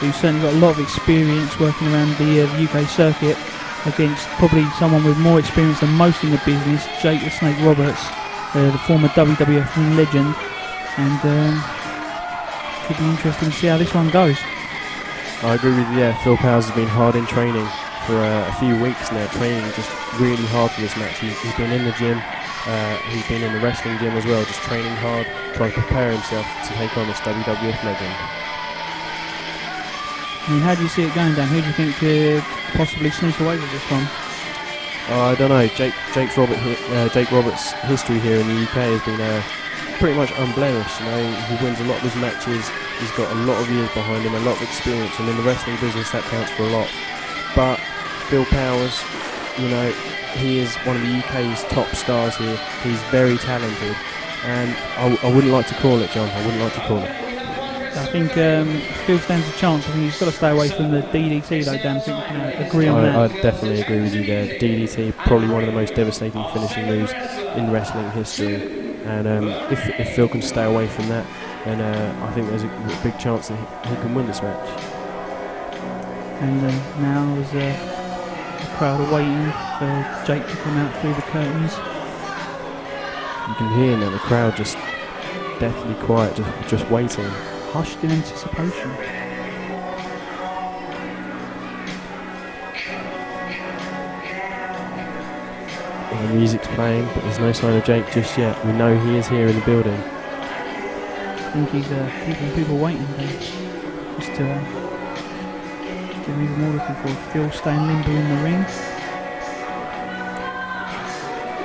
who's certainly got a lot of experience working around the UK circuit, against probably someone with more experience than most in the business, Jake the Snake Roberts, the former WWF legend, and could be interesting to see how this one goes. I agree with you. Yeah, Phil Powers has been hard in training for a few weeks now, training just really hard for this match. He's been in the gym, he's been in the wrestling gym as well, just training hard, trying to prepare himself to take on this WWF legend. I mean, how do you see it going, Dan? Who do you think could possibly sneak away with this one? I don't know. Jake Roberts' history here in the UK has been pretty much unblemished. You know, he wins a lot of his matches. He's got a lot of years behind him, a lot of experience, and in the wrestling business that counts for a lot. But Phil Powers, you know, he is one of the UK's top stars here. He's very talented, and I wouldn't like to call it, John. I wouldn't like to call it. I think Phil stands a chance. I think he's got to stay away from the DDT, though, Dan. I think we can agree on that. I definitely agree with you there. DDT, probably one of the most devastating finishing moves in wrestling history. And if Phil can stay away from that, then I think there's a big chance that he can win this match. And now there's the crowd are waiting for Jake to come out through the curtains. You can hear now the crowd just deathly quiet, just waiting. Hushed in anticipation. And the music's playing, but there's no sign of Jake just yet. We know he is here in the building. I think he's keeping people waiting there. Just to get even more looking forward. Phil staying limber in the ring.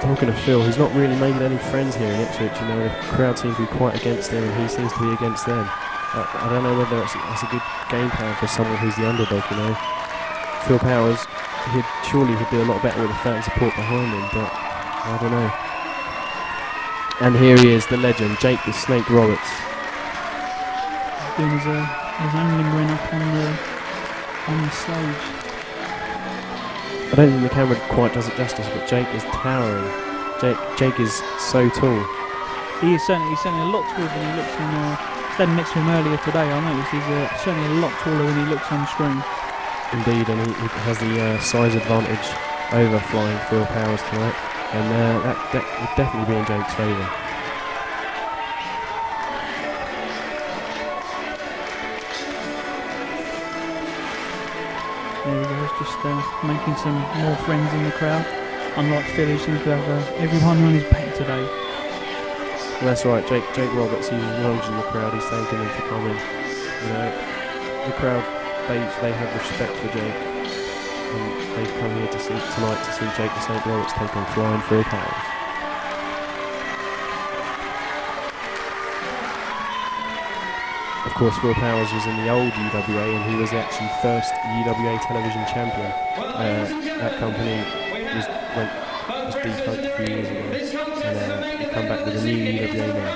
Talking of Phil, he's not really made any friends here in Ipswich. You know, the crowd seems to be quite against him, and he seems to be against them. I don't know whether that's a good game plan for someone who's the underdog, you know. Phil Powers, he'd do a lot better with the fan support behind him, but I don't know. And here he is, the legend, Jake the Snake Roberts. He's doing his own limbering up on the stage. I don't think the camera quite does it justice, but Jake is towering. Jake is so tall. He is certainly a lot taller than he looks in. Standing next to him earlier today, I noticed he's certainly a lot taller than he looks on screen. Indeed, and he has the size advantage over flying Phil Powers tonight, and that would definitely be in Jake's favour. There he goes, just making some more friends in the crowd. Unlike Phil, who seems to have everyone on his back today. Well, that's right, Jake Roberts, he's acknowledging the crowd, he's thanking them for coming. You know, the crowd, they have respect for Jake, and they've come here tonight to see Jake the Snake Roberts take on flying Phil Powers. Of course, Phil Powers was in the old UWA, and he was the actually first UWA television champion. That company was defunct a few years ago, and he come back with a new UWA now.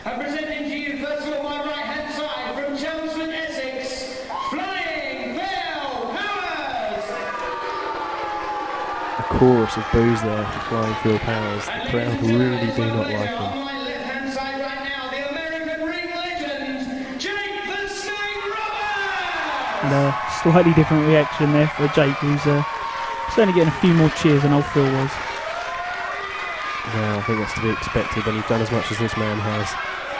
I'm presenting to you first of all my right-hand side from Chelmsford, Essex, Flying Phil Powers. A chorus of boos there for Flying Phil Powers. The crowd really do not like him. On my left-hand side right now, the American ring legend, Jake the Snake Roberts. And a slightly different reaction there for Jake, who's certainly getting a few more cheers than old Phil was. Well, I think that's to be expected when he's done as much as this man has.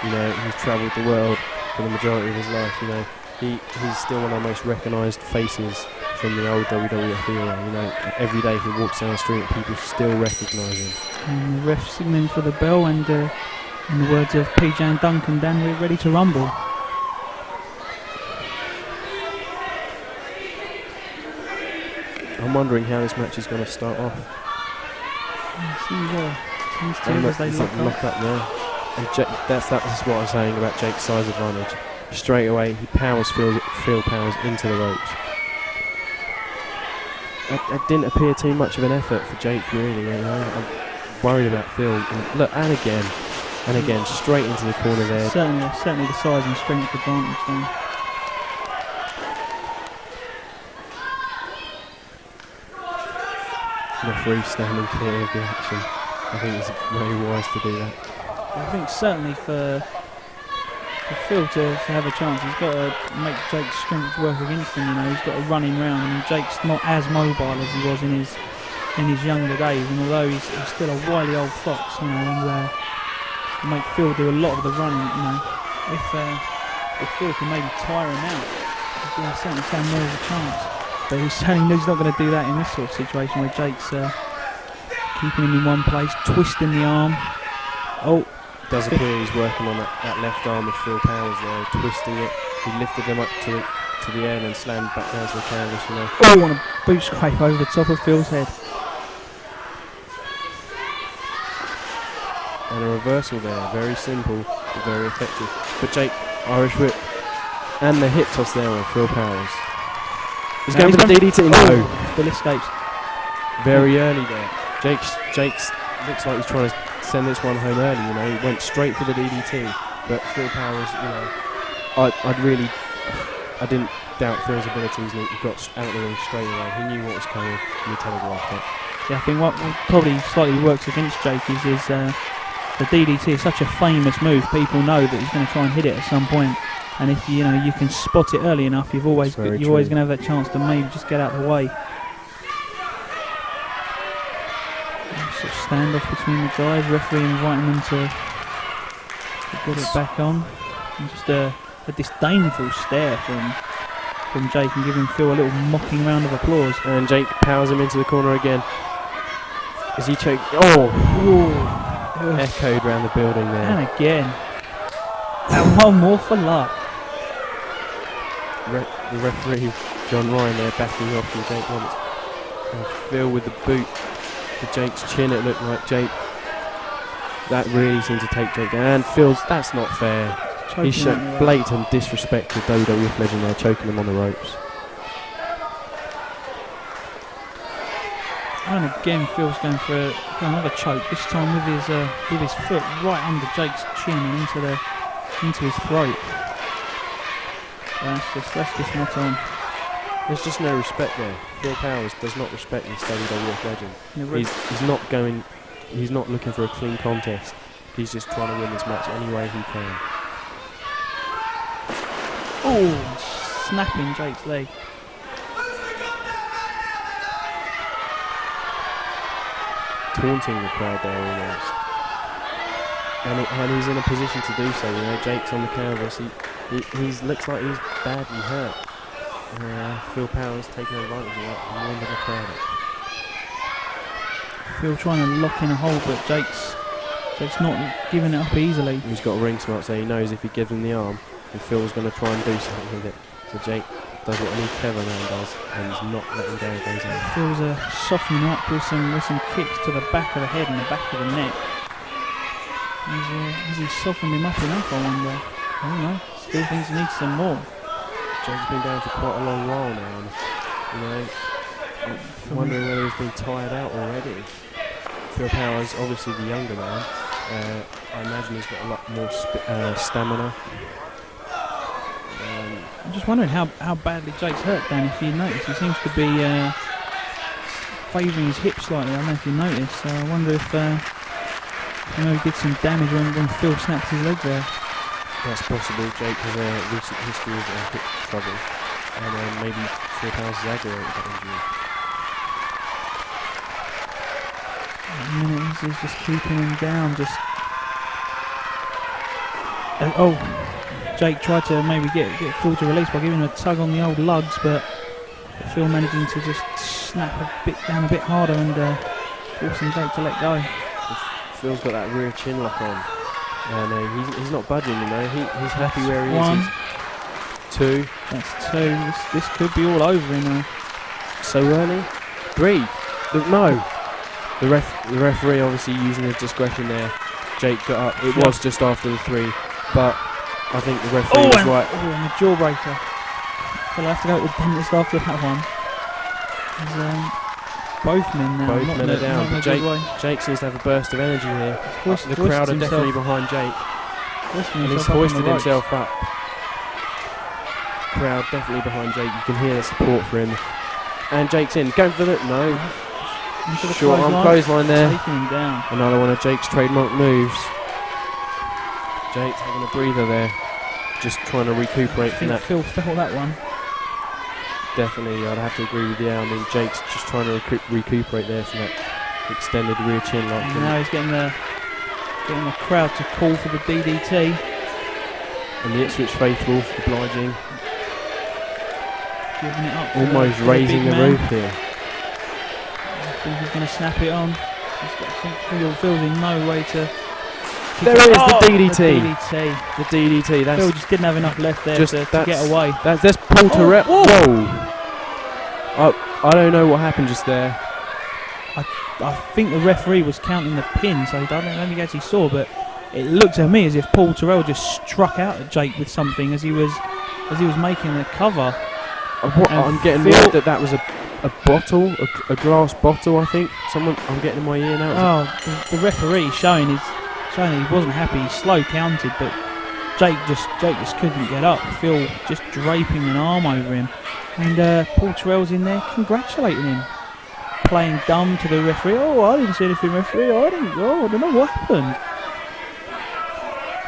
You know, he's travelled the world for the majority of his life. You know, he's still one of the most recognised faces from the old WWF era. You know, every day he walks down the street, people still recognise him. And the ref signaling for the bell, and in the words of PJ and Duncan, Dan, we're ready to rumble. I'm wondering how this match is going to start off. Seems to as they lock up there. And that's what I was saying about Jake's size advantage. Straight away, he powers Phil Powers into the ropes. It didn't appear too much of an effort for Jake, really. You know? I'm worried about Phil. And look, and again, straight into the corner there. Certainly the size and strength advantage then. Referee standing clear of the action. I think it's very wise to do that. I think certainly for for Phil to have a chance, he's got to make Jake's strength work against him. You know, he's got to run him round. I mean, Jake's not as mobile as he was in his younger days, and although he's still a wily old fox, you know, and make Phil do a lot of the running. You know, if Phil can maybe tire him out, he'll certainly stand more of a chance. But he certainly knows he's not going to do that in this sort of situation where Jake's keeping him in one place, twisting the arm. Oh. Does appear he's working on that left arm of Phil Powers there, twisting it. He lifted him up to the air and then slammed back down to the canvas, you know. Oh, and a boot scrape over the top of Phil's head. And a reversal there, very simple, but very effective. But Jake, Irish whip, and the hip toss there on Phil Powers. He's going for the DDT. No, Phil escapes. Very early there. Jake's looks like he's trying to send this one home early. You know, he went straight for the DDT, but Phil Powers, you know, I didn't doubt Phil's abilities. He got out of the ring straight away. He knew what was coming, and he telegraphed it. Yeah, I think what probably slightly works against Jake is the DDT is such a famous move. People know that he's going to try and hit it at some point, and if you can spot it early enough, you're always going to have that chance to maybe just get out of the way. Sort of standoff between the guys, referee inviting them to get it back on, and just a disdainful stare from Jake and giving Phil a little mocking round of applause. And Jake powers him into the corner again. Is he choked? Oh! Echoed round the building there. And again. And one more for luck. The referee, John Ryan, there backing off from Jake Roberts. And Phil with the boot to Jake's chin, it looked like. Jake. That really seemed to take Jake down. And Phil's, that's not fair. He showed blatant disrespect to WWF legend there, choking him on the ropes. And again, Phil's going for another choke. This time with his foot right under Jake's chin and into his throat. That's just not on. There's just no respect there. Phil Powers does not respect this WWF legend. He's not looking for a clean contest. He's just trying to win this match any way he can. Oh, snapping Jake's leg. Taunting the crowd there almost. And he's in a position to do so, you know. Jake's on the canvas. He looks like he's badly hurt. Phil Powers taking advantage of that and winding the crowd up. Phil trying to lock in a hold, but Jake's not giving it up easily. He's got ring smart, so he knows if he gives him the arm, and Phil's going to try and do something with it. So Jake does what any clever man does, and he's not letting go of those arms. Phil's softening up with some kicks to the back of the head and the back of the neck. Has he softened him up enough, I wonder? I don't know. Still thinks he needs some more. Jake's been down for quite a long while now, and I'm wondering whether he's been tired out already. Phil Powers, obviously the younger man, I imagine he's got a lot more stamina. I'm just wondering how badly Jake's hurt, Dan. If you notice, he seems to be favouring his hip slightly. I don't know if you noticed. I wonder if he did some damage when Phil snapped his leg there. That's possible. Jake has a recent history of hip trouble, and maybe Phil Powers has aggravated that injury. At the minute, he's just keeping him down. Jake tried to maybe get Phil to release by giving him a tug on the old lugs, but Phil managing to just snap down a bit harder and forcing Jake to let go. Phil's got that rear chin lock on. And he's not budging, you know. He's happy where he is. Two. That's two. This could be all over, you know. So early. Three. No. The referee obviously using his discretion there. Jake got up. It was just after the three, but I think the referee was right. Oh, and the jawbreaker. He'll have to go to the dentist after that one. Both men now. Both men are down. But Jake seems to have a burst of energy here. The crowd are definitely behind Jake. And he's hoisted himself up. Crowd definitely behind Jake. You can hear the support for him. And Jake's in. Going for the... No. Short arm clothesline there. Taking him down. Another one of Jake's trademark moves. Jake's having a breather there. just trying to recuperate I from think that. Phil felt that one. Definitely, I'd have to agree with you. I mean, Jake's just trying to recuperate there from that extended rear chin lock. And now he's getting the crowd to call for the DDT. And the Ipswich faithful obliging, Giving it up. almost for raising big the man. roof here. I think he's going to snap it on. I think Phil's in no way to... There it is, the The DDT. DDT. The DDT. Phil just didn't have enough left there just to get away. That's Paul Terrell. whoa. Whoa! I don't know what happened just there. I think the referee was counting the pin, so I don't think he actually saw, but it looked to me as if Paul Terrell just struck out at Jake with something as he was making the cover. I'm getting word that was a bottle, a glass bottle. I think I'm getting in my ear now. Oh, the referee showing he wasn't happy. He slow counted, but Jake just couldn't get up. Phil just draping an arm over him, and Paul Terrell's in there congratulating him, playing dumb to the referee. Oh, I didn't see anything, referee. I don't know what happened.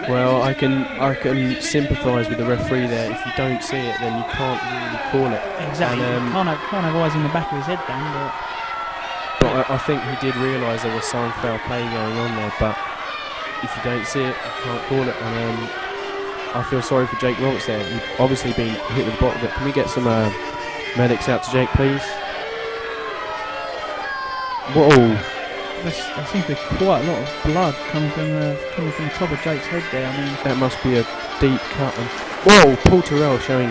Well, I can sympathise with the referee there. If you don't see it, then you can't really call it. Exactly. And, can't have eyes in the back of his head, Dan. But I think he did realise there was some foul play going on there. But if you don't see it, you can't call it. And I feel sorry for Jake Roberts there. He's obviously been hit with the bottle. But can we get some medics out to Jake, please? Whoa! There seems to be quite a lot of blood coming from the top of Jake's head there. I mean, that must be a deep cut. And whoa! Paul Terrell showing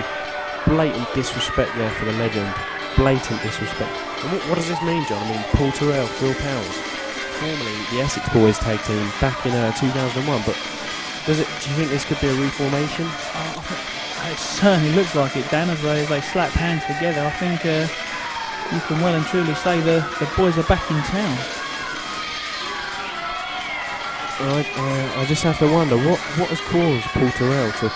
blatant disrespect there for the legend. Blatant disrespect. And what does this mean, John? I mean, Paul Terrell, Phil Powers, formerly the Essex Boys tag team back in 2001. But do you think this could be a reformation? it certainly looks like it, Dan, as they slap hands together. I think you can well and truly say the boys are back in town. I just have to wonder what has caused Paul Terrell to,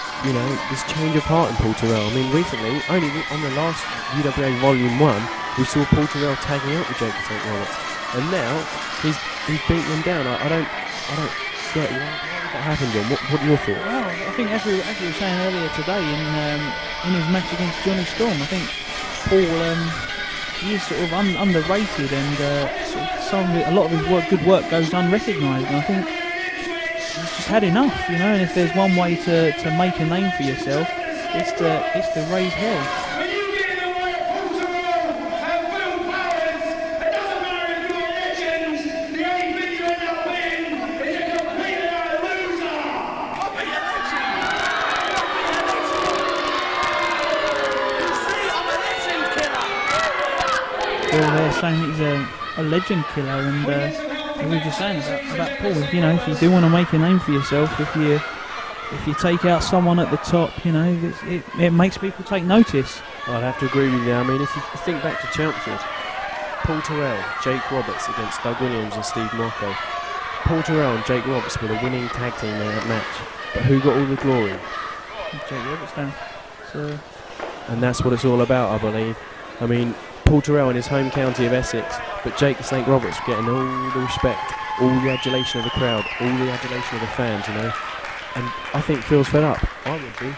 this change of heart in Paul Terrell. I mean, recently, only on the last UWA Volume 1, we saw Paul Terrell tagging out with Jacob St. Roberts, and now he's beating him down. I don't get why did that happen, John. What are your thoughts? Well, I think as we were saying earlier today in his match against Johnny Storm, I think Paul he is sort of underrated, and a lot of his good work goes unrecognised, and I think he's just had enough, and if there's one way to make a name for yourself, it's to raise hell. When you get in the way of Paul Terrell and Phil Powers, it doesn't matter if you're legends, the only thing you end up being is a complete and utter loser. I'll be a legend. You see, I'm a legend killer. Well, they're saying he's a legend killer, and we were just saying about Paul. If you do want to make a name for yourself, if you take out someone at the top, it makes people take notice. I'd have to agree with you. I mean, if you think back to Chelmsford, Paul Terrell, Jake Roberts against Doug Williams and Steve Morocco. Paul Terrell and Jake Roberts were the winning tag team in that match. But who got all the glory? Jake Roberts down. So, And that's what it's all about, I believe. I mean, Paul Terrell in his home county of Essex, but Jake St. Roberts getting all the respect, all the adulation of the crowd, all the adulation of the fans, And I think Phil's fed up. I would be.